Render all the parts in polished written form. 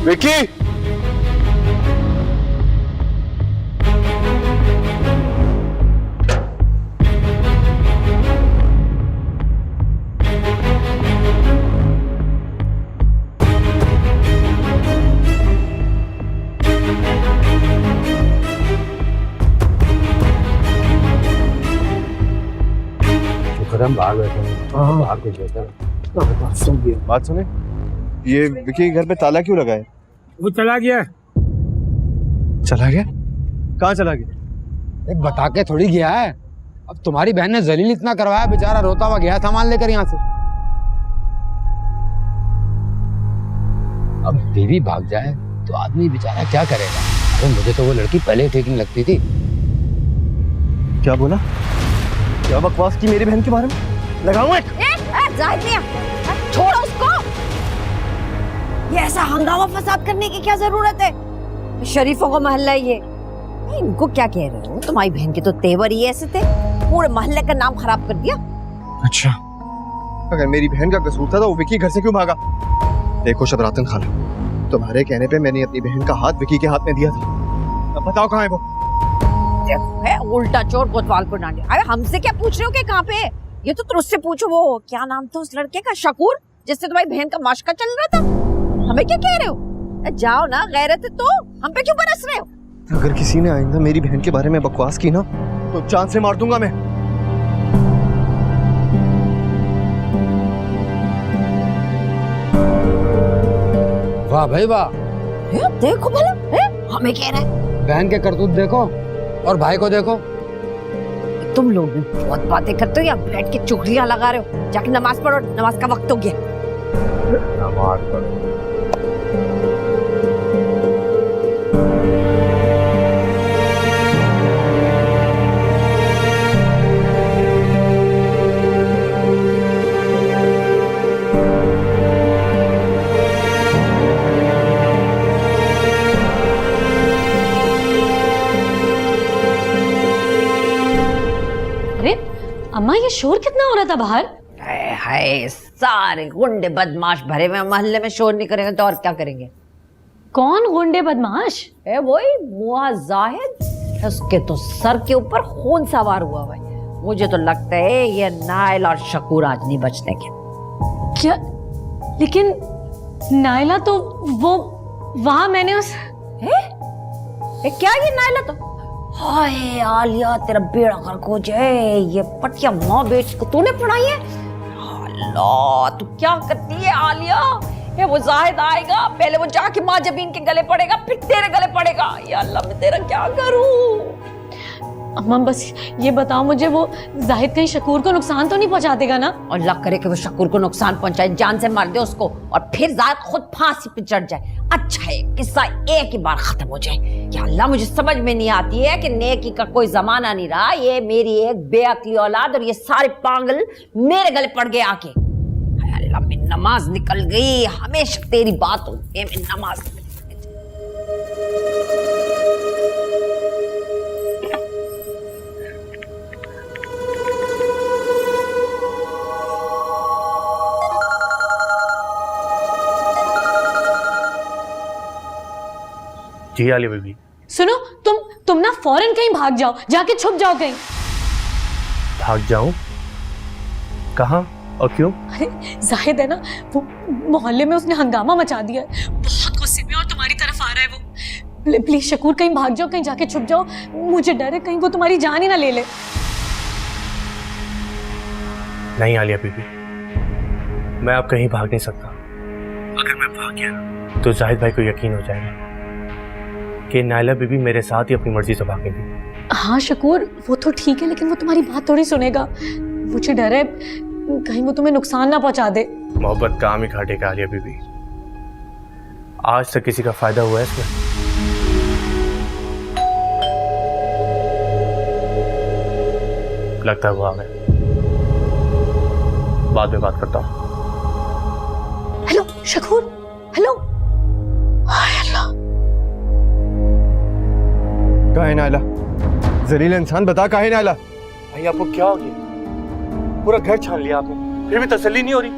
विकी, हम बाहर बैठे हैं। बाहर कुछ बेहतर बात सुने, ये विकी के घर पे ताला क्यों लगा है? वो चला गया। चला गया? कहाँ चला गया? एक बता के थोड़ी गया है। अब तुम्हारी बहन ने जलील इतना करवाया, बेचारा रोता हुआ गया सामान लेकर यहाँ से। अब बीवी भाग जाए तो आदमी बेचारा क्या करेगा? अरे मुझे तो वो लड़की पहले ही ठीक नहीं लगती थी। क्या बोला? क्या बकवास की मेरी बहन के बारे में? लगाऊं एक? जाहिद मियां, छोड़ो उसको। ये ऐसा हंगामा फसाद करने की क्या जरूरत है? शरीफों को मोहल्ला ये। इनको क्या कह रहे हो? तुम्हारी बहन के तो तेवर ही ऐसे थे, पूरे मोहल्ले का नाम खराब कर दिया। अच्छा, अगर मेरी बहन का कसूर था तो वो विकी घर से क्यों भागा? देखो शबरातन खाला, तुम्हारे कहने पे मैंने अपनी बहन का हाथ विकी के हाथ में दिया था। अब बताओ कहाँ है वो? है उल्टा चोर कोतवाल को डांटे। अरे हमसे क्या पूछ रहे हो कि कहाँ पे? ये तो तुम उससे पूछो। वो क्या नाम था उस लड़के का, शकूर, जिससे तुम्हारी बहन का माशका चल रहा था। हमें क्या कह रहे हो? जाओ ना, गैरत है तो हम पे क्यों बरस रहे हो? अगर किसी ने आइंदा मेरी बहन के बारे में बकवास की ना तो जान से मार दूंगा मैं। वाह भाई वाह, देखो भला, हमें कह रहा है। बहन के करतूत देखो और भाई को देखो। तुम लोग भी बहुत बातें करते हो या बैठ के चुगलियां लगा रहे हो? जाके नमाज पढ़ो, नमाज का वक्त हो गया। नमाज पढ़ो। अम्मा ये शोर कितना हो रहा था बाहर? हाय, सारे गुंडे बदमाश भरे हुए मोहल्ले में, शोर नहीं करेंगे तो और क्या करेंगे? कौन गुंडे बदमाश? वही मुआ जाहिद, उसके तो सर के ऊपर खून सवार हुआ है। मुझे तो लगता है ये नाइल और शकूर आज नहीं बचने के। क्या? लेकिन नाइला तो वो वहां मैंने उस क्या ये नाइला तो? हाय आलिया, तेरा बेड़ा गर्क हो जाए। ये पटिया माँ बेच को तूने पढ़ाई है? अल्लाह, तू क्या करती है आलिया? ये वो जाहिद आएगा, पहले वो जाके माँ जबीन के गले पड़ेगा, फिर तेरे गले पड़ेगा। या अल्लाह, मैं तेरा क्या करूं? अम्मा बस ये बताओ मुझे, वो जाहिद कहीं शकूर को नुकसान तो नहीं पहुंचा देगा ना? और अल्लाह करे कि वो शकूर को नुकसान पहुंचाए, जान से मार दे उसको और फिर जाहिद खुद फांसी पे चढ़ जाए। अच्छा है किस्सा एक ही बार खत्म हो जाए। या अल्लाह, मुझे समझ में नहीं आती है कि नेकी का कोई जमाना नहीं रहा। ये मेरी एक बेअक्ली औलाद और ये सारे पागल मेरे गले पड़ गए आके। अल्लाह, मैं नमाज निकल गई। हमेशा तेरी बात होती है, मैं नमाज निकल गई। जी आलिया बीबी। सुनो, तुम ना फौरन कहीं भाग जाओ, जाके छुप जाओ कहीं। भाग जाऊं? कहाँ और क्यों? अरे जाहिद है ना, वो मोहल्ले में उसने हंगामा मचा दिया है, बहुत गुस्से में और तुम्हारी तरफ आ रहा है वो। प्लीज शकूर कहीं भाग जाओ, कहीं जाके छुप जाओ। मुझे डर है कहीं वो तुम्हारी जान ही ना ले ले। नहीं आलिया बीबी, मैं अब कहीं भाग नहीं सकता। अगर मैं भाग गया तो जाहिद भाई को यकीन हो जाएगा कि नाइला बीबी मेरे साथ ही अपनी मर्जी से भागेगी। हाँ शकूर, वो तो ठीक है, लेकिन वो तुम्हारी बात थोड़ी सुनेगा। मुझे डर है कहीं वो तुम्हें नुकसान ना पहुंचा दे। मोहब्बत काम ही काटेगा आलिया बीबी। आज तक किसी का फायदा हुआ है इसमें? लगता है वो आ गए। बाद में बात करता हूँ। Hello Shakoor, hello. हाय अल्लाह, कहाँ है नाइला? जलील इंसान, बता कहाँ है नाइला? भाई आपको क्या हो गया? पूरा घर छान लिया आपने, फिर भी तसल्ली नहीं हो रही।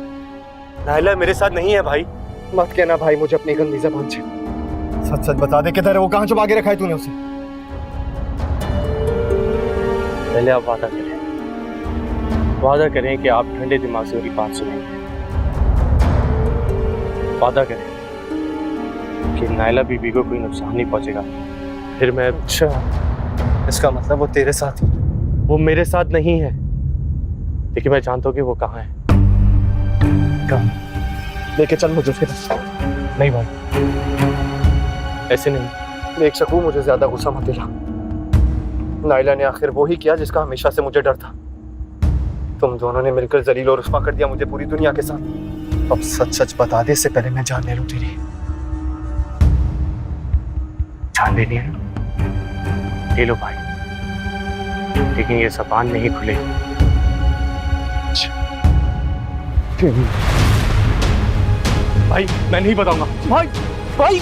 नाइला मेरे साथ नहीं है भाई। मत कहना भाई मुझे अपनी गंदी ज़बान से। सच सच बता दे, किधर है वो? कहाँ छुपा के रखा है तूने उसे? पहले आप वादा करें कि आप ठंडे दिमाग से उनकी बात सुनेंगे। वादा करें कि नायला बीबी को कोई नुकसान नहीं पहुंचेगा। फिर मैं। अच्छा, इसका मतलब वो तेरे साथ, वो मेरे साथ नहीं है, लेकिन मैं जानता हूँ कि वो कहाँ है। कहाँ? लेके चल मुझे फिर। नहीं भाई, ऐसे नहीं। देख शकूर, मुझे ज्यादा गुस्सा मत दिला। नायला ने आखिर वो ही किया जिसका हमेशा से मुझे डर था। तुम दोनों ने मिलकर जलील और रुस्वा कर दिया मुझे पूरी दुनिया के साथ। अब सच सच बता दे, इससे पहले मैं जान ले लूं तेरी। जान लेनी है? ले लो भाई, लेकिन ये ज़बान नहीं खुले। भाई मैं नहीं बताऊंगा। भाई भाई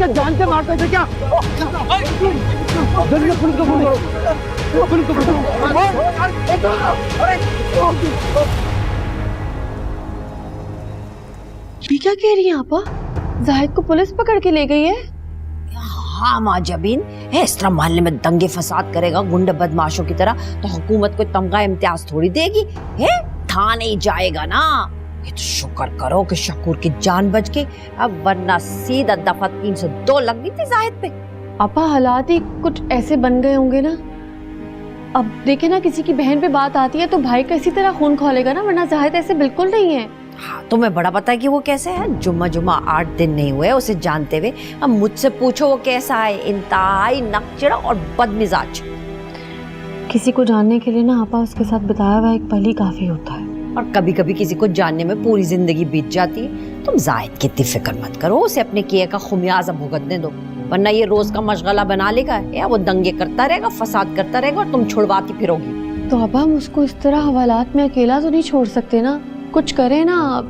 जान से मारते थे क्या? ये क्या कह रही है आपा? जाहिद को पुलिस पकड़ के ले गई है? हाँ माँ जबीन है, इस तरह मोहल्ले में दंगे फसाद करेगा गुंडे बदमाशों की तरह तो हुकूमत को तमगा इम्तियाज थोड़ी देगी है? था नहीं जाएगा ना। ये तो शुक्र करो कि शकूर की जान बच गई, अब वरना सीधा दफा 302 लग गई थी जाहिद पे। आपा हालात ही कुछ ऐसे बन गए होंगे ना। अब देखे ना, किसी की बहन पे बात आती है तो भाई का इसी तरह खून खोलेगा ना, वरना जाहिद ऐसे बिल्कुल नहीं है। हाँ, तुम्हें बड़ा पता है कि वो कैसे है। जुम्मा 8 दिन नहीं हुए उसे जानते हुए, अब मुझसे पूछो वो कैसा है। इंतहाई नकचड़ा और बदमिजाज। किसी को जानने के लिए ना आपा उसके साथ बिताया हुआ एक पल ही काफी होता है, और कभी कभी किसी को जानने में पूरी जिंदगी बीत जाती है। तुम जाहिद की इतनी फिक्र मत करो, उसे अपने किए का खुमियाजा भुगतने दो, वरना ये रोज का मशगला बना लेगा या वो दंगे करता रहेगा, फसाद करता रहेगा और तुम छुड़वाती फिरोगी। तो अब हम उसको इस तरह हवालात में अकेला तो नहीं छोड़ सकते ना, कुछ करें ना आप।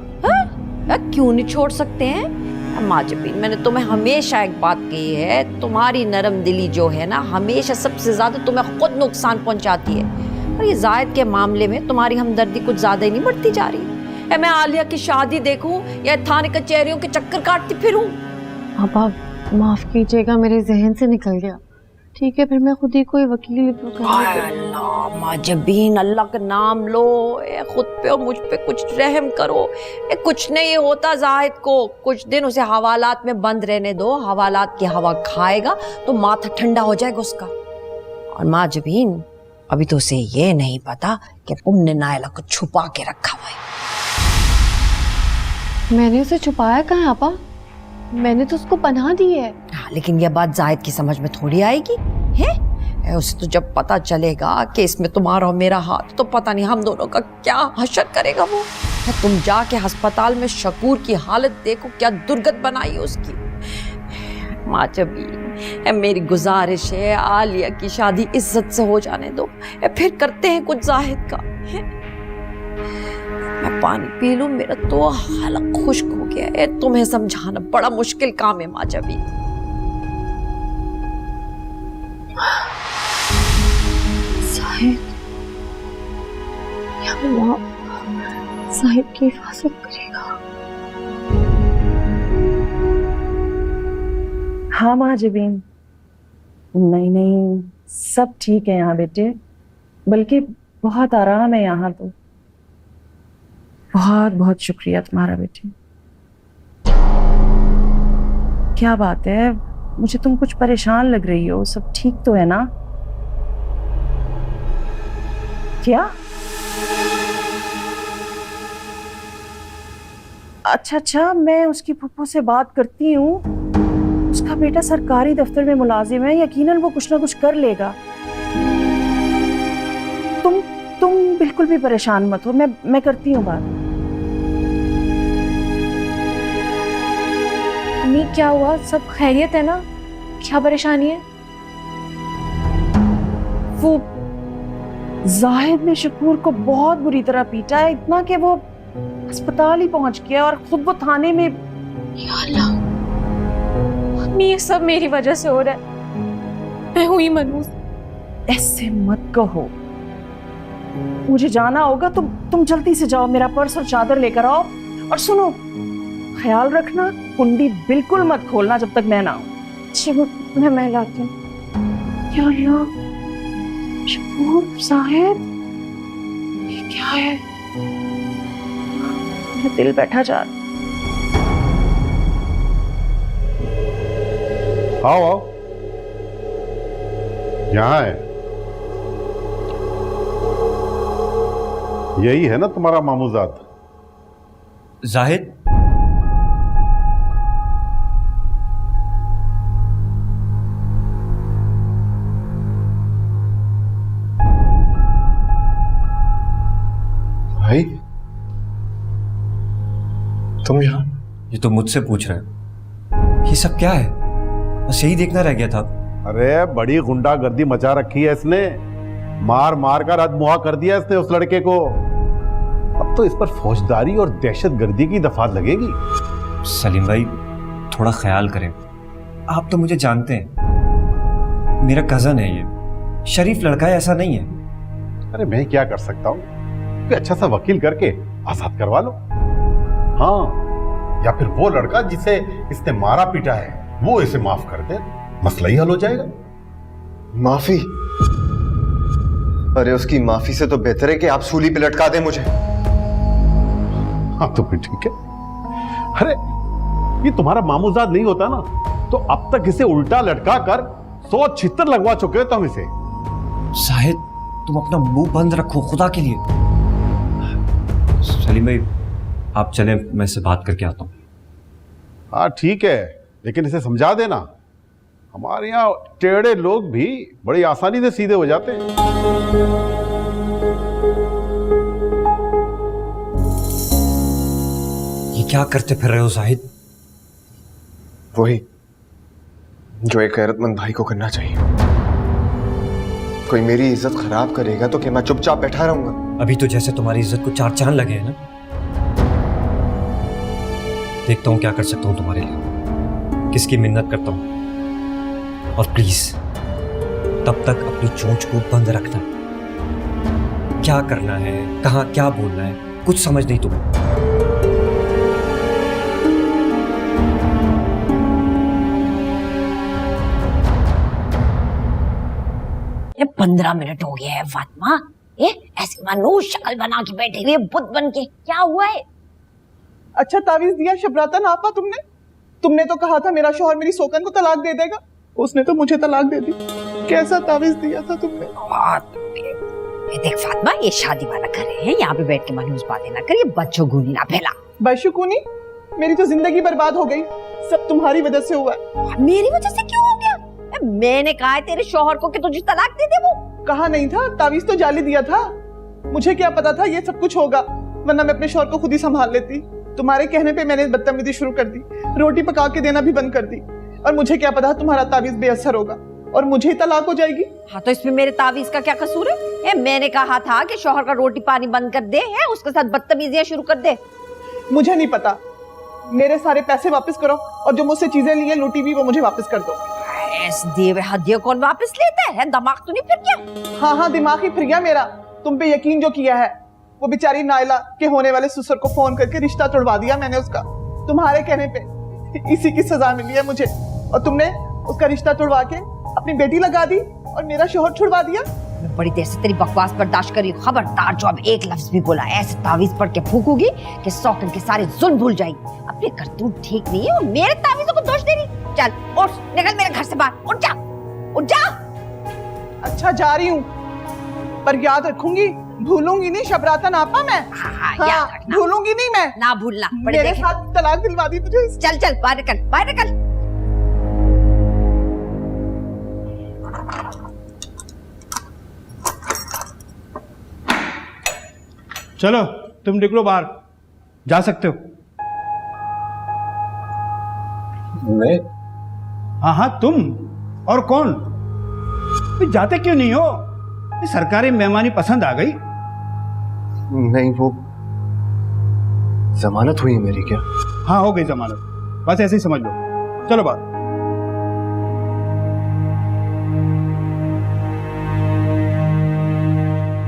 क्यों नहीं छोड़ सकते हैं माँ जबीन, मैंने तुम्हें हमेशा एक बात कही है, तुम्हारी नरम दिली जो है ना हमेशा सबसे ज्यादा तुम्हें खुद नुकसान पहुंचाती है। और ये जायद के मामले में तुम्हारी हमदर्दी कुछ ज्यादा ही नहीं बढ़ती जा रही है। मैं आलिया की शादी देखूं या थाने कचहरियों के चक्कर काटती फिरूं? अब आप माफ कीजिएगा, मेरे जहन से निकल गया। ठीक है, फिर मैं खुद ही कोई वकील अल्लाह माँ जबीन, अल्लाह का नाम लो, खुद पे और मुझ पे कुछ रहम करो। कुछ नहीं होता जाहिद को, कुछ दिन उसे हवालात में बंद रहने दो, हवालात की हवा खाएगा तो माथा ठंडा हो जाएगा उसका। और माँ जबीन, अभी तो उसे ये नहीं पता कि तुमने नायला को छुपा के रखा हुआ है। मैंने उसे छुपाया कहाँ आपा? मैंने तो उसको पनाह दी है। हाँ, लेकिन यह बात जाहिद की समझ में थोड़ी आएगी है? उसे तो जब पता चलेगा कि इसमें तुम्हारा और मेरा हाथ, तो पता नहीं हम दोनों का क्या हशर करेगा वो। तुम जाके अस्पताल में शकूर की हालत देखो, क्या दुर्गत बनाई है उसकी। माँ जबीन, मेरी गुजारिश है आलिया की शादी इज्जत से हो जाने दो, फिर करते हैं कुछ जाहिद का। मैं पानी पी लूं, मेरा तो हालत खुश्क हो गया है। तुम्हें समझाना बड़ा मुश्किल काम है माँ जबीन। साहिब, या अल्लाह साहिब की हिफाजत करेगा। हाँ माँ जबीन, नहीं सब ठीक है यहाँ बेटे, बल्कि बहुत आराम है यहाँ तो। बहुत बहुत शुक्रिया तुम्हारा बेटे। क्या बात है, मुझे तुम कुछ परेशान लग रही हो, सब ठीक तो है ना? क्या? अच्छा, मैं उसकी फूफो से बात करती हूँ। उसका बेटा सरकारी दफ्तर में मुलाजिम है, यकीनन वो कुछ ना कुछ कर लेगा। तुम बिल्कुल भी परेशान मत हो, मैं करती हूँ बात। अम्मी क्या हुआ, सब खैरियत है ना? क्या परेशानी है? वो जाहिद ने शकूर को बहुत बुरी तरह पीटा है, इतना कि वो अस्पताल ही पहुंच गया और खुद वो थाने में। या अल्लाह, अम्मी ये सब मेरी वजह से हो रहा है, मैं हुई मनहूस। ऐसे मत कहो, मुझे जाना होगा, तुम जल्दी से जाओ, मेरा पर्स और चादर लेकर आओ। और सुनो, ख्याल रखना, कुंडी बिल्कुल मत खोलना जब तक मैं ना आऊं। अच्छा मैं लाती हूँ। या अल्लाह, शकूर, जाहिद, ये क्या है? मेरा दिल बैठा जा रहा। आओ आओ, यहाँ है। यही है ना तुम्हारा मामूजात? जाहिद, भाई तुम यहाँ? ये तो मुझसे पूछ रहे हो, ये सब क्या है? बस यही देखना रह गया था। अरे बड़ी गुंडागर्दी मचा रखी है इसने, मार मार कर अधमुआ कर दिया इसने उस लड़के को। अब तो इस पर फौजदारी और दहशतगर्दी की दफात लगेगी। सलीम भाई, थोड़ा ख्याल करें। आप तो मुझे जानते हैं, मेरा कजन है, ये शरीफ लड़का है, ऐसा नहीं है। अरे मैं क्या कर सकता हूँ, कोई अच्छा सा वकील करके आजाद करवा लो। हाँ, या फिर वो लड़का जिसे इसने मारा पीटा है वो इसे माफ कर दे, मसला ही हल हो जाएगा। माफी? अरे उसकी माफी से तो बेहतर है कि आप सूली पे लटका दें मुझे। हाँ तो फिर ठीक है। अरे ये तुम्हारा मामूजाद नहीं होता ना, तो अब तक इसे उल्टा लटका कर 100 छितर लगवा चुके हो तुम इसे। शाहिद, तुम अपना मुंह बंद रखो खुदा के लिए। सलीम भाई, आप चलें, मैं इससे बात करके आता हूँ। हाँ ठीक है, लेकिन इसे समझा देना, हमारे यहाँ टेढ़े लोग भी बड़ी आसानी से सीधे हो जाते हैं। ये क्या करते फिर रहे हो जाहिद? वही जो एक गैरतमंद भाई को करना चाहिए। कोई मेरी इज्जत खराब करेगा तो क्या मैं चुपचाप बैठा रहूंगा? अभी तो जैसे तुम्हारी इज्जत को 4 चांद लगे हैं ना। देखता हूँ क्या कर सकता हूँ तुम्हारे लिए, किसकी मिन्नत करता हूँ। और प्लीज तब तक अपनी चोंच को बंद रखना। क्या करना है, कहाँ क्या बोलना है, कुछ समझ नहीं तुम्हें। ये 15 मिनट हो गया है फातिमा, ये ऐसे मनोज शक्ल बना के बैठे हुए बुत बन के, क्या हुआ है? अच्छा तावीज दिया शबरातन आपा तुमने तो कहा था मेरा शौहर मेरी सोकन को तलाक दे देगा, उसने तो मुझे तलाक दे दी। कैसा तावीज दिया था तुमने? ये देख फातिमा, ये शादी वाला घर है, यहाँ पे बैठ के मनोज बातें ना कर, ये बच्चों गोली ना फैला। बशुकुनी, मेरी तो जिंदगी बर्बाद हो गई, सब तुम्हारी वजह से हुआ है। मेरी वजह से क्यों हो गया? मैंने कहा है तेरे शौहर को कि तुझे तलाक दे दे। वो कहा नहीं था, तावीज तो जाली दिया था। मुझे क्या पता था ये सब कुछ होगा, वरना मैं अपने शौहर को खुद ही संभाल लेती। तुम्हारे कहने पे मैंने बदतमीजी शुरू कर दी, रोटी पका के देना भी बंद कर दी, और मुझे क्या पता तुम्हारा तावीज बेअसर होगा और मुझे ही तलाक हो जाएगी। हाँ तो इसमें मेरे तावीज का क्या कसूर है? मैंने कहा था कि शौहर का रोटी पानी बंद कर दे, है उसके साथ बदतमीजियां शुरू कर दे। मुझे नहीं पता, मेरे सारे पैसे वापस करो और जो मुझसे चीजें ली है लूटी हुई वो मुझे वापस कर दो। दिए हदिया कौन वापस लेता है? दिमाग तो नहीं फिर गया? हाँ दिमाग ही फिर गया मेरा, तुम पे यकीन जो किया है। वो बेचारी नायला के होने वाले ससुर को फोन करके रिश्ता तोड़वा दिया मैंने उसका, तुम्हारे कहने पे। इसी की सजा मिली है मुझे, और तुमने उसका रिश्ता तोड़वा के अपनी बेटी लगा दी और मेरा शौहर छुड़वा दिया। मैं बड़ी देर से तेरी बकवास बर्दाश्त कर रही हूँ, खबरदार जो अब एक लफ्ज भी बोला ऐसे तावीज पढ़ के फूकूंगी कि सौकन के सारे जुल्म भूल जाएगी। अपने करतूत ठीक नहीं है और मेरे तावीजों को दोष दे रही। चल उठ, निकल मेरे घर से बाहर, उठ जा, उठ जा। अच्छा जा रही हूँ, पर याद रखूंगी, भूलूंगी नहीं शबरातन आपा मैं। हाँ, याद रखना। भूलूंगी नहीं मैं, ना भूलना। मेरे साथ तलाक दिलवा दी मुझे। चल चल बाहर निकल, बाहर निकल। चलो तुम निकलो बाहर, जा सकते हो। मैं? हाँ तुम और कौन? जाते क्यों नहीं हो? सरकारी मेहमानी पसंद आ गई? नहीं, वो जमानत हुई मेरी क्या? हाँ हो गई जमानत, बस ऐसे ही समझ लो। चलो बाहर।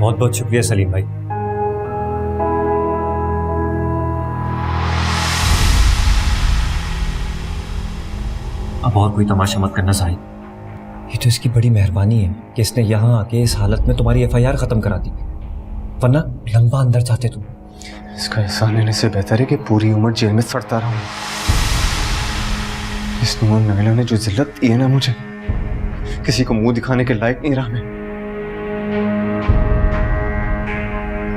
बहुत बहुत शुक्रिया सलीम भाई। अब और कोई तमाशा मत करना साहिब, ये तो इसकी बड़ी मेहरबानी है कि इसने यहाँ आके इस हालत में तुम्हारी FIR खत्म करा दी, वरना लंबा अंदर जाते तुम। इसका एहसान लेने से बेहतर है कि पूरी उम्र जेल में सड़ता रहूं। इस नूर नाइला ने जो जिल्लत दी है ना मुझे, किसी को मुंह दिखाने के लायक नहीं रहा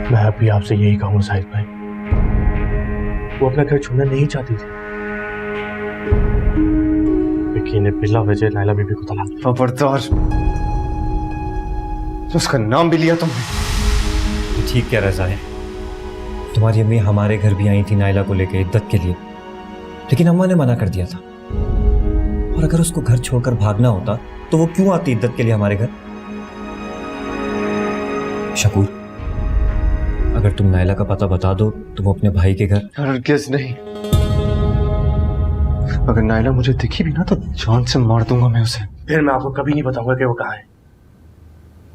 मैं अभी आपसे यही कहूंगा साहिब भाई, वो अपना घर छोड़ना नहीं चाहती थी। विकी ने बिला वजह नाइला बीबी को तलाक दी। खबरदार, उसका नाम भी लिया तुमने। ठीक कह रहा है, तुम्हारी अम्मी हमारे घर भी आई थी नाइला को लेकर इद्दत के लिए, लेकिन अम्मा ने मना कर दिया था। और अगर उसको घर छोड़कर भागना होता तो वो क्यों आती इद्दत के लिए हमारे घर? शकूर, अगर तुम नाइला का पता बता दो तो वो अपने भाई के घर। हरगिज़ नहीं, अगर नाइला मुझे दिखी भी ना तो जान से मार दूंगा मैं उसे। फिर मैं आपको कभी नहीं बताऊंगा कि वो कहाँ है,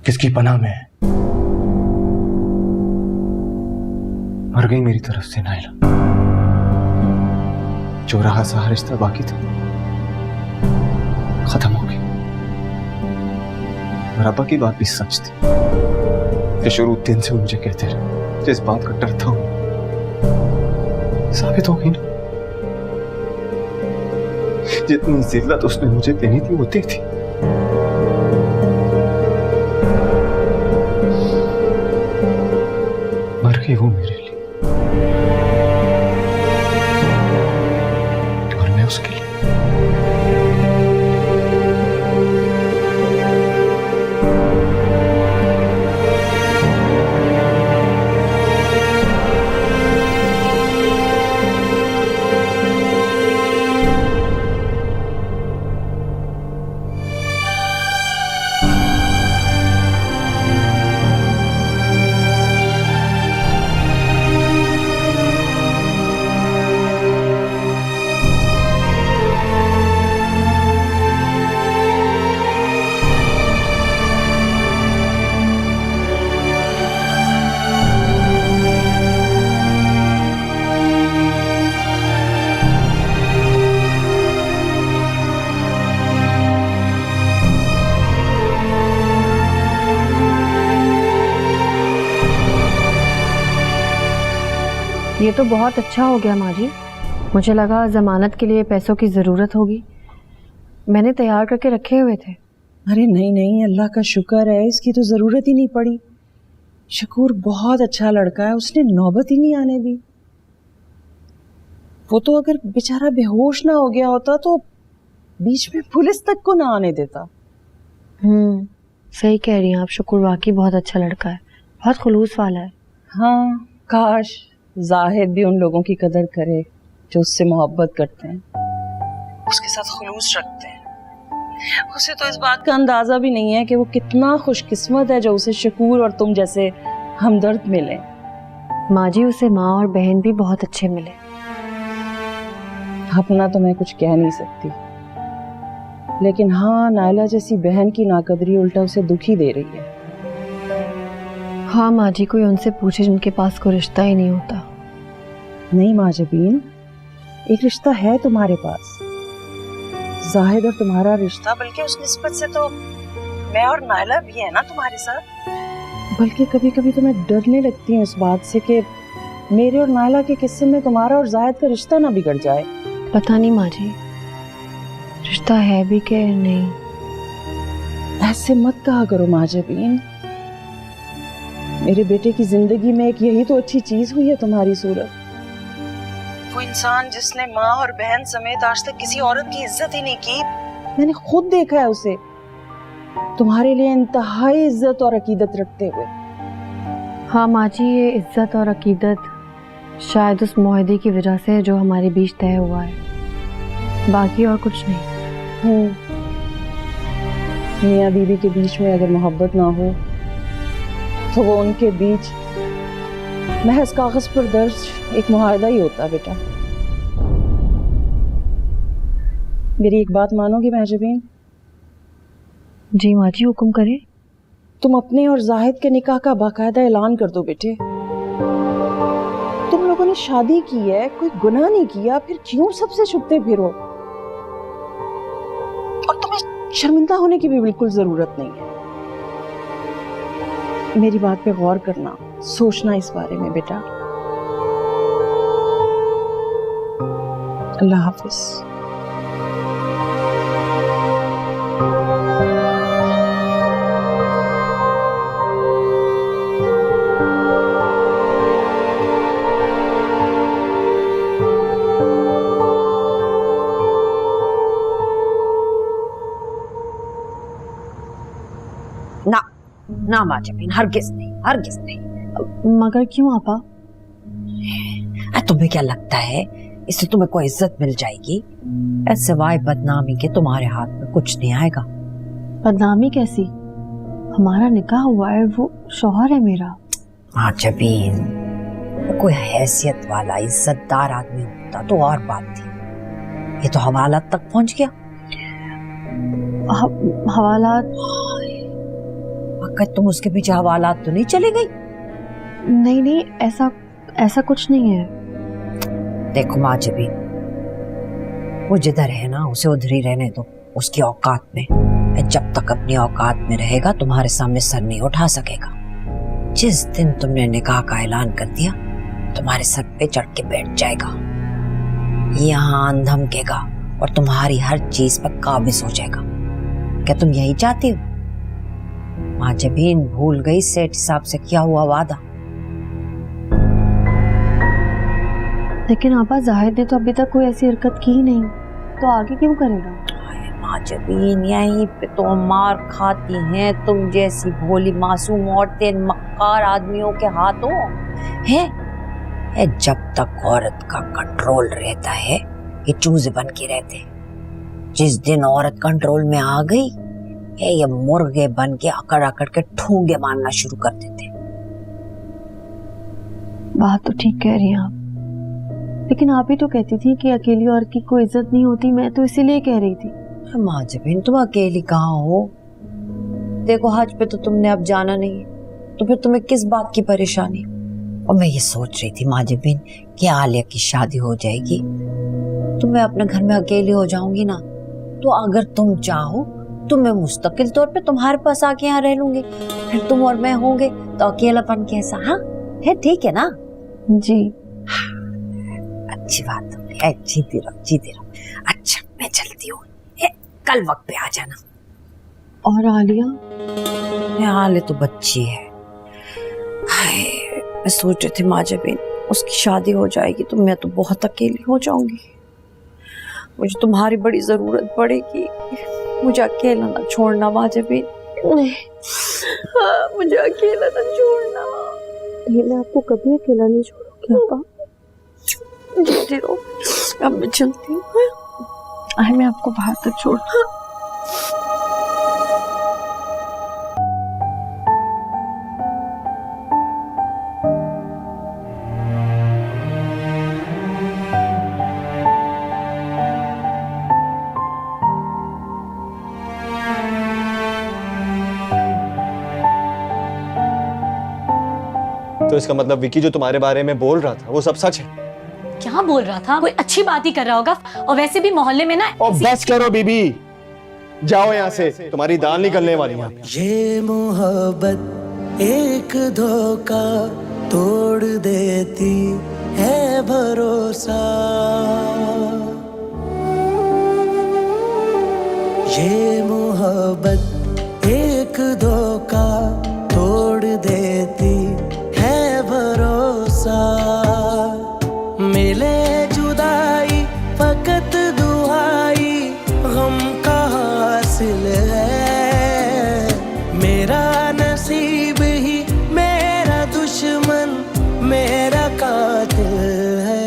किसकी पनाह में है। मर गई मेरी तरफ से नाइला, जो रहा सहा रिश्ता बाकी था खत्म हो गई। और अब्बा की बात भी सच थी, कि शुरू दिन से मुझे कहते रहे, जिस बात का डर था साबित हो गई ना। जितनी जिल्लत उसने मुझे देनी थी वो दी थी। मर गई वो मेरे लिए, और मैं उसके लिए। ये तो बहुत अच्छा हो गया माँ जी, मुझे लगा जमानत के लिए पैसों की ज़रूरत होगी, मैंने तैयार करके रखे हुए थे। अरे नहीं नहीं, अल्लाह का शुक्र है, इसकी तो ज़रूरत ही नहीं पड़ी। शकूर बहुत अच्छा लड़का है, उसने नौबत ही नहीं आने दी। वो तो अगर बेचारा बेहोश ना हो गया होता तो बीच में पुलिस तक को ना आने देता। सही कह रही हैं आप, शकूर वाकई बहुत अच्छा लड़का है, बहुत खुलूस वाला है। हाँ, काश जाहिद भी उन लोगों की कदर करे जो उससे मोहब्बत करते हैं, उसके साथ खुलूस रखते हैं। उसे तो इस बात का अंदाजा भी नहीं है कि वो कितना खुशकिस्मत है जो उसे शकूर और तुम जैसे हमदर्द मिले। माँ जी, उसे माँ और बहन भी बहुत अच्छे मिले। अपना तो मैं कुछ कह नहीं सकती, लेकिन हाँ, नाइला जैसी बहन की नाकदरी उल्टा उसे दुखी दे रही है। हाँ माँ जी, कोई उनसे पूछे जिनके पास कोई रिश्ता ही नहीं होता। नहीं माँ जबीन, एक रिश्ता है तुम्हारे पास, जाहिद और तुम्हारा रिश्ता, बल्कि उस निस्बत से तो मैं और नाइला भी है ना तुम्हारे साथ। बल्कि कभी कभी तो मैं डरने लगती हूँ इस बात से कि मेरे और नाइला के किस्से में तुम्हारा और जाहिद का रिश्ता ना बिगड़ जाए। पता नहीं माँ जी, रिश्ता है भी कि नहीं। ऐसे मत कहा करो माँ जबीन, मेरे बेटे की जिंदगी में एक यही तो अच्छी चीज हुई है, तुम्हारी सूरत। वो इंसान जिसने माँ और बहन समेत आज तक किसी औरत की इज्जत ही नहीं की, मैंने खुद देखा है उसे तुम्हारे लिए इंतहाई इज्जत और अकीदत रखते हुए। हाँ माँ जी, ये इज्जत और अकीदत शायद उस मुआहदे की वजह से जो हमारे बीच तय हुआ है, बाकी और कुछ नहीं। मियाँ बीवी के बीच में अगर मोहब्बत ना हो तो वो उनके बीच महज कागज पर दर्ज एक मुआहदा ही होता बेटा। मेरी एक बात मानोगी महजबीन? जी माँ जी, हुक्म करें। तुम अपने और जाहिद के निकाह का बाकायदा ऐलान कर दो बेटे। तुम लोगों ने शादी की है, कोई गुनाह नहीं किया, फिर क्यों सबसे छुपते फिरो? और तुम्हें शर्मिंदा होने की भी बिल्कुल जरूरत नहीं है। मेरी बात पे गौर करना, सोचना इस बारे में बेटा। अल्लाह हाफिज। ना ना माँ जबीन, हरगिज नहीं, हरगिज नहीं। मगर क्यों आपा? तुम्हें क्या लगता है इससे तुम्हें कोई इज्जत मिल जाएगी? सिवाय बदनामी के तुम्हारे हाथ में कुछ नहीं आएगा। बदनामी कैसी? हमारा निकाह हुआ है, वो शौहर है मेरा। माँ जबीन, वो कोई हैसियत वाला इज्जतदार आदमी होता तो और बात थी। ये तो हवालात तक पहुंच गया। हवालात? तुम उसके पीछे हवालात तो नहीं चली गई? नहीं नहीं, ऐसा कुछ नहीं है। देखो माँ जबीन, वो जिधर है ना उसे उधर ही रहने दो, उसकी औकात में। जब तक अपनी औकात में रहेगा तुम्हारे सामने सर नहीं उठा सकेगा। जिस दिन तुमने निकाह का ऐलान कर दिया तुम्हारे सर पे चढ़ के बैठ जाएगा, यहाँ धमकेगा और तुम्हारी हर चीज पर काबिज हो जाएगा। क्या तुम यही चाहती हो? माँ जबीन भूल गई सेठ साहब से किया हुआ वादा। लेकिन आपा, जाहिद ने तो अभी तक कोई ऐसी हरकत की ही नहीं, तो आगे क्यों करेगा? माँ जबीन, यहीं पे तो मार खाती हैं तुम जैसी भोली मासूम औरतें मक्कार आदमियों के हाथों है। जब तक औरत का कंट्रोल रहता है ये चूजे बन के रहते। जिस दिन औरत कंट्रोल में आ गई ये मुर्गे बन के अकड़ अकड़ के ठूंगे मारना शुरू कर देते। बात तो ठीक कह रही हैं आप, लेकिन आप ही तो कहती थी कि अकेली औरत की कोई इज्जत नहीं होती। मैं तो इसीलिए कह रही थी। माँ जबीन, तुम अकेली कहाँ हो? देखो हज पे तो तुमने अब जाना नहीं है, तो फिर तुम्हें किस बात की परेशानी? और मैं ये सोच रही थी माँ जबीन कि आलिया की शादी हो जाएगी तो मैं अपने घर में अकेली हो जाऊंगी ना, तो अगर तुम चाहो तो मैं मुस्तकिल तौर पे तुम्हारे पास आके यहाँ रह लूंगी। फिर तुम और मैं होंगे तो अकेलापन कैसा? हाँ है, ठीक है ना? जी अच्छी बात है, जीती रहो जीती रहो। अच्छा मैं चलती हूँ, कल वक्त पे आ जाना। और आलिया? आलिया तो बच्ची है। मैं सोच रही थी माँ जबीन उसकी शादी हो जाएगी तो मैं तो बहुत अकेली हो जाऊंगी। मुझे तुम्हारी बड़ी जरूरत पड़ेगी, मुझे अकेला ना छोड़ना माँ जबीन। मुझे अकेला ना छोड़ना। मैं आपको कभी अकेला नहीं छोड़ूंगी आपा। जीती रहो। अब मैं चलती हूँ। मैं आपको बाहर तक छोड़। तो इसका मतलब विकी जो तुम्हारे बारे में बोल रहा था वो सब सच है? क्या बोल रहा था? कोई अच्छी बात ही कर रहा होगा। और वैसे भी मोहल्ले में ना। और बस करो बीबी, जाओ यहाँ से, तुम्हारी दाल निकलने वाली है। ये मोहब्बत एक धोखा तोड़ देती है भरोसा। ये मोहब्बत एक धोखा तोड़ देती है भरोसा। मिले जुदाई फकत दुहाई गम का हासिल है। मेरा नसीब ही मेरा दुश्मन मेरा कातिल है।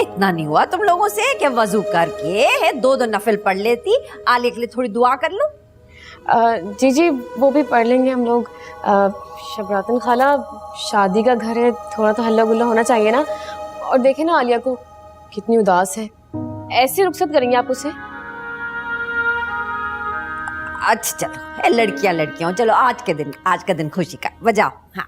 इतना नहीं हुआ तुम लोगों से कि वजू करके दो नफल पढ़ लेती, आलिया के लिए थोड़ी दुआ कर लो। जी जी वो भी पढ़ लेंगे हम लोग। शबरातन खाला, शादी का घर है, थोड़ा तो हल्ला गुल्ला होना चाहिए ना। और देखे ना आलिया को, कितनी उदास है। ऐसे रुखसत करेंगे आप उसे? अच्छा चलो, लड़कियां लड़कियां, चलो आज के दिन खुशी का बजाओ। हाँ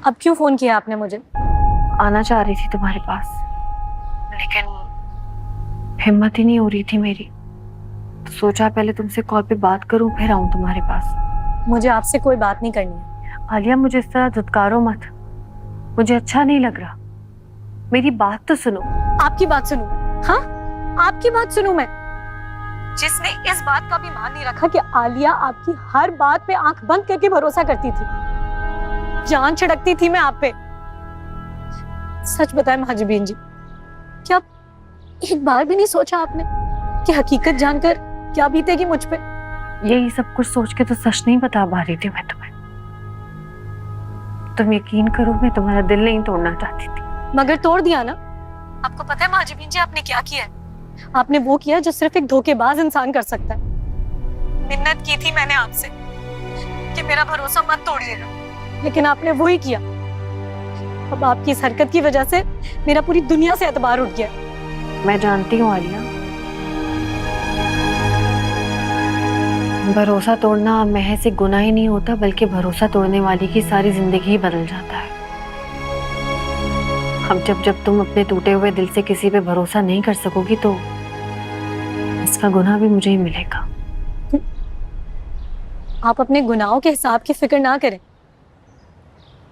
अब क्यों फोन किया आपने मुझे? आना चाह रही थी तुम्हारे पास, लेकिन हिम्मत ही नहीं हो रही थी मेरी। तो सोचा पहले तुमसे कॉल पे बात करूं, फिर आऊं तुम्हारे पास। मुझे आपसे कोई बात नहीं करनी है। आलिया मुझे इस तरह धुतकारो मत, मुझे अच्छा नहीं लग रहा। मेरी बात तो सुनो। आपकी बात सुनूं? हाँ, आपकी बात सुनूं मैं, जिसने इस बात का भी मान नहीं रखा कि आलिया आपकी हर बात पे आंख बंद करके भरोसा करती थी, जान छिड़कती थी मैं आप पे। सच बताएं महाजबीन जी, क्या एक बार भी नहीं सोचा आपने कि हकीकत जानकर क्या बीतेगी मुझ पे? यही सब कुछ सोच के तो सच नहीं बता पा रही थी मैं तुम्हें। तुम यकीन करो, मैं तुम्हारा दिल नहीं तोड़ना चाहती थी। मगर तोड़ दिया ना। आपको पता है महाजबीन जी आपने क्या किया है? आपने वो किया जो सिर्फ एक धोखेबाज इंसान कर सकता है। मिन्नत की थी मैंने आपसे कि मेरा भरोसा मत तोड़िएगा, लेकिन आपने वही किया। अब आपकी इस हरकत की वजह से मेरा पूरी दुनिया से एतबार उठ गया। मैं जानती हूँ आलिया, भरोसा तोड़ना महज एक गुनाह ही नहीं होता, बल्कि भरोसा तोड़ने वाली की सारी जिंदगी ही बदल जाता है। अब जब तुम अपने टूटे हुए दिल से किसी पे भरोसा नहीं कर सकोगी, तो इसका गुनाह भी मुझे ही मिलेगा। आप अपने गुनाहों के हिसाब की फिक्र ना करें,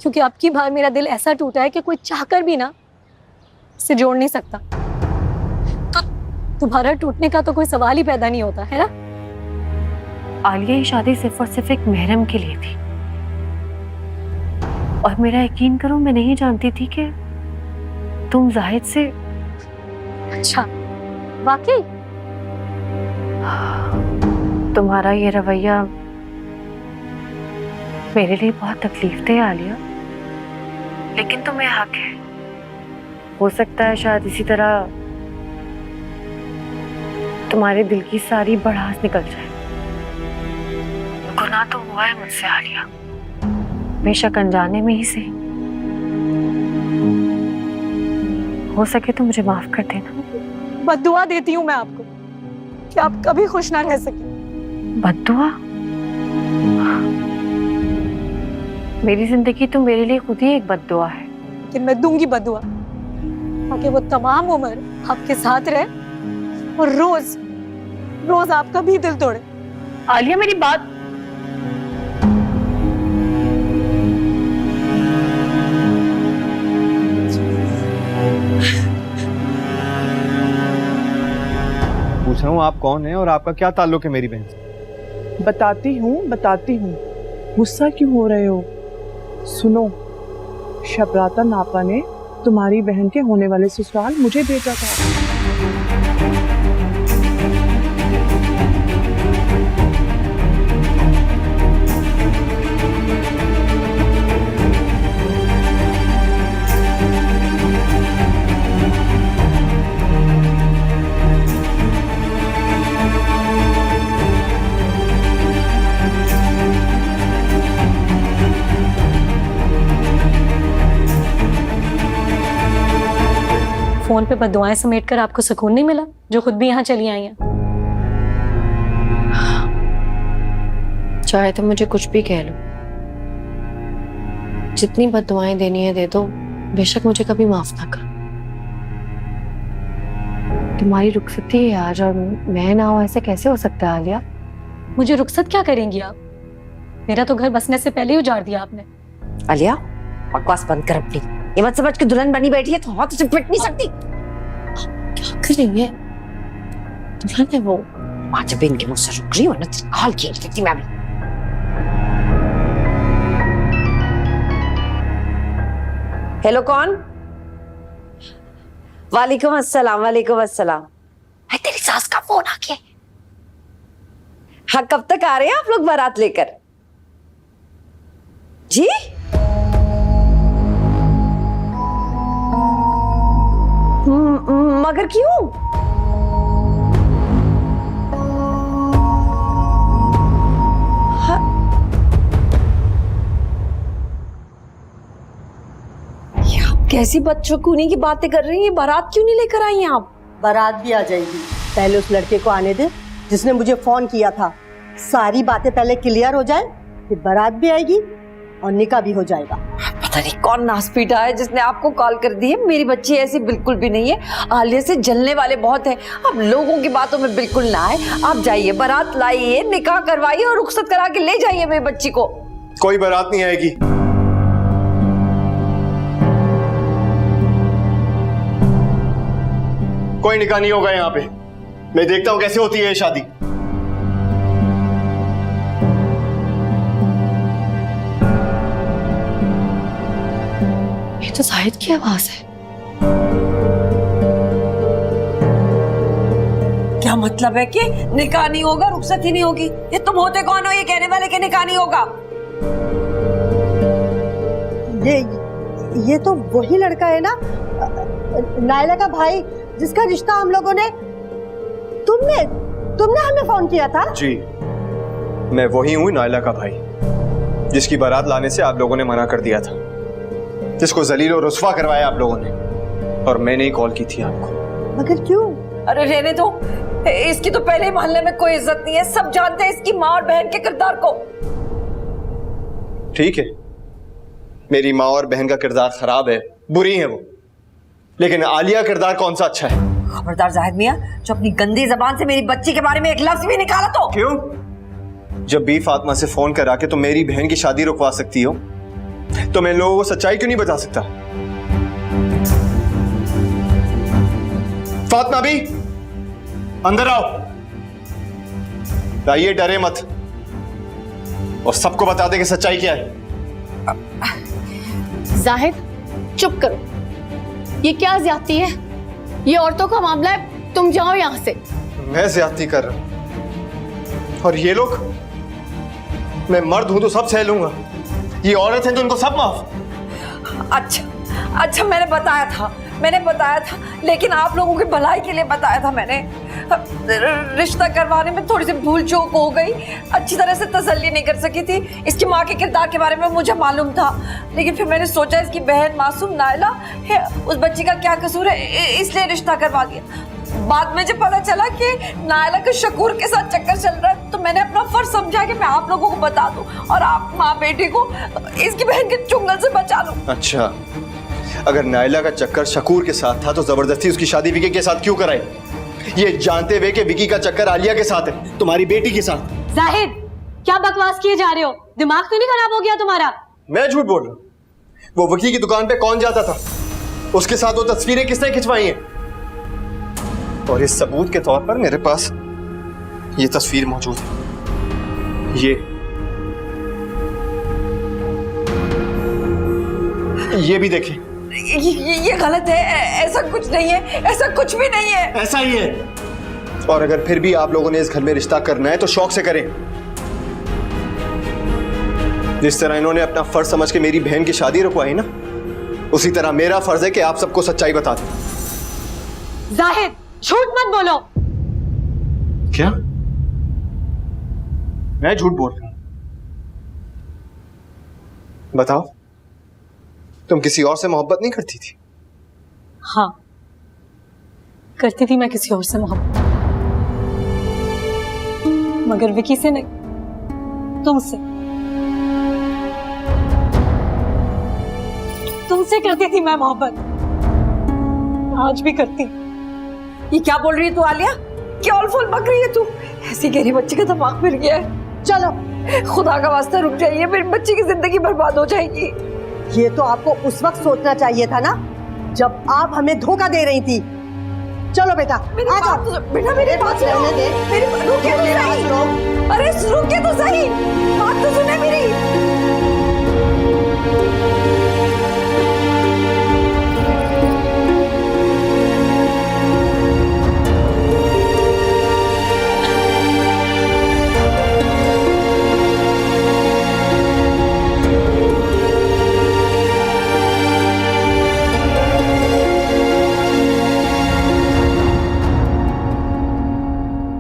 क्योंकि आपकी बार मेरा दिल ऐसा टूटा है कि कोई चाहकर भी ना इसे जोड़ नहीं सकता। तो दोबारा टूटने का तो कोई सवाल ही पैदा नहीं होता है ना। आलिया की शादी सिर्फ और सिर्फ एक महरम के लिए थी, और मेरा यकीन करो, मैं नहीं जानती थी कि तुम जाहिद से। अच्छा, वाकई? तुम्हारा ये रवैया मेरे लिए बहुत तकलीफ दे आलिया, लेकिन तुम्हें हक है। हो सकता है शायद इसी तरह तुम्हारे दिल की सारी भड़ास निकल जाए। गुनाह तो हुआ है मुझसे आलिया, बेशक अनजाने में ही से। हो सके तो मुझे माफ कर देना। बद्दुआ देती हूँ मैं आपको कि आप कभी खुश ना रह सके। बद्दुआ? मेरी जिंदगी तो मेरे लिए खुद ही एक बद्दुआ है। लेकिन मैं दूंगी बद्दुआ, ताकि वो तमाम उम्र आपके साथ रहे और रोज रोज आपका भी दिल तोड़े। आलिया मेरी बात। पूछ रहा हूँ आप कौन है और आपका क्या ताल्लुक है मेरी बहन से? बताती हूँ। गुस्सा क्यों हो रहे हो? सुनो, शबरातन आपा ने तुम्हारी बहन के होने वाले ससुराल मुझे भेजा था। फोन पे बद्दुआएं समेट कर आपको सुकून नहीं मिला, जो खुद भी यहाँ चली आई हैं? चाहे तो मुझे कुछ भी कह लो, जितनी बद्दुआएं देनी है दे दो, बेशक मुझे कभी माफ ना करो, तुम्हारी रुखसती है आज और मैं ना हूं, ऐसे कैसे हो सकता है आलिया? मुझे रुखसत क्या करेंगी आप? मेरा तो घर बसने से पहले ही उजाड़ दिया आपने। आलिया बकवास बंद कर अपनी। ये मत समझ के दुल्हन बनी बैठी है तो हाथ से पिट नहीं सकती। क्या कर रही है? दुल्हन है वो। आज अब इनके मुंह से रुक रही हो ना, काल खींच लेती मैं भी। हेलो कौन? वालेकुम अस्सलाम। वालेकुम अस्सलाम। है तेरी सास का फोन आ गया। हाँ कब तक आ रहे हैं आप लोग बारात लेकर? जी मगर क्यों? कैसी बदशगुनी की बातें कर रही हैं? बारात क्यों नहीं लेकर आई हैं आप? बारात भी आ जाएगी, पहले उस लड़के को आने दे जिसने मुझे फोन किया था। सारी बातें पहले क्लियर हो जाए, फिर बारात भी आएगी और निकाह भी हो जाएगा। पता नहीं कौन नासपीटा है जिसने आपको कॉल कर दी है। मेरी बच्ची ऐसी बिल्कुल भी नहीं है। आलिया से जलने वाले बहुत हैं। आप लोगों की बातों में बिल्कुल ना आए। आप जाइए, बारात लाइए, निकाह करवाइए और रुखसत करा के ले जाइए मेरी बच्ची को। कोई बारात नहीं आएगी। कोई निकाह नहीं होगा यहाँ पे। मैं देखता हूँ कैसे होती है ये शादी। ये तो जाहिद की आवाज है। क्या मतलब है कि निकाह नहीं होगा, रुखसत ही नहीं होगी? ये तुम होते कौन हो ये कहने वाले कि निकाह नहीं होगा? ये तो वही लड़का है ना, नायला का भाई, जिसका रिश्ता हम लोगों ने तुमने हमें फोन किया था। जी मैं वही हूँ, नायला का भाई, जिसकी बारात लाने से आप लोगों ने मना कर दिया था, जिसको जलील और रुस्वा करवाया आप लोगों ने, और मैंने ही कॉल की थी आपको। मगर क्यों? अरे रहने दो, इसकी तो पहले मोहल्ले में कोई इज्जत नहीं है। सब जानते हैं इसकी माँ और बहन के किरदार को। ठीक है, मेरी माँ और बहन का किरदार खराब है, बुरी है वो, लेकिन आलिया किरदार कौन सा अच्छा है? खबरदार जाहिद मियां, जो अपनी गंदी जबान से मेरी बच्ची के बारे में एक लफ्ज भी निकाला तो। क्यों? जब भी फातिमा से फोन करा के तुम मेरी बहन की शादी रुकवा सकती हो, तो मैं लोगों को सच्चाई क्यों नहीं बता सकता? फातिमा भी अंदर आओ। आइए, डरे मत और सबको बता दे कि सच्चाई क्या है। जाहिद चुप करो, ये क्या ज्यादती है? ये औरतों का मामला है, तुम जाओ यहाँ से। मैं ज्यादती कर रहा हूं और ये लोग? मैं मर्द हूं तो सब सह लूंगा, ये औरत है तो उनको सब माफ। अच्छा मैंने बताया था, लेकिन आप लोगों की भलाई के लिए बताया था मैंने। रिश्ता करवाने में थोड़ी सी भूल चूक हो गई, अच्छी तरह से तसल्ली नहीं कर सकी थी। इसकी माँ के किरदार के बारे में मुझे मालूम था, लेकिन फिर मैंने सोचा इसकी बहन मासूम नायला है, उस बच्ची का क्या कसूर है, इसलिए रिश्ता करवा दिया। बाद में जब पता चला कि नायला का शकूर के साथ चक्कर चल रहा है, तो मैंने अपना फर्ज समझा कि मैं आप लोगों को बता दूं और आप माँ बेटी को इसकी बहन के चुंगल से बचा लूं। अच्छा, अगर नायला का चक्कर शकूर के साथ था तो जबरदस्ती उसकी शादी विकी के साथ क्यों कराई, ये जानते हुए कि विकी का चक्कर आलिया के साथ है, तुम्हारी बेटी के साथ? जाहिद क्या बकवास किए जा रहे हो? दिमाग तो नहीं खराब हो गया तुम्हारा? मैं झूठ बोल रहा हूँ। वो विकी की दुकान पे कौन जाता था, उसके साथ वो तस्वीरें किसने खिंचवाई हैं? और इस सबूत के तौर पर मेरे पास ये तस्वीर मौजूद है। ये भी देखें। ये गलत है, ऐसा कुछ नहीं है, ऐसा कुछ भी नहीं है। ऐसा ही है, और अगर फिर भी आप लोगों ने इस घर में रिश्ता करना है तो शौक से करें। जिस तरह इन्होंने अपना फर्ज समझ के मेरी बहन की शादी रुकवाई ना, उसी तरह मेरा फर्ज है कि आप सबको सच्चाई बता दें। जाहिद झूठ मत बोलो। क्या? मैं झूठ बोल रहा हूं? बताओ, तुम किसी और से मोहब्बत नहीं करती थी? हाँ करती थी मैं किसी और से मोहब्बत, मगर विकी से नहीं, तुमसे करती थी मैं मोहब्बत। आज भी करती, ये क्या बोल रही है तू आलिया? क्या उलफुल बक रही है तू? ऐसी गहरी बच्चे का दिमाग फिर गया है। चलो खुदा का वास्ता रुक जाइए, मेरी बच्ची की जिंदगी बर्बाद हो जाएगी। ये तो आपको उस वक्त सोचना चाहिए था ना, जब आप हमें धोखा दे रही थी। चलो बेटा मेरी आ बात जाओ। तो- बेटा मेरी बात सुनो। रहने दे। मेरी रुकिए तो सही। अरे रुकिए तो सही।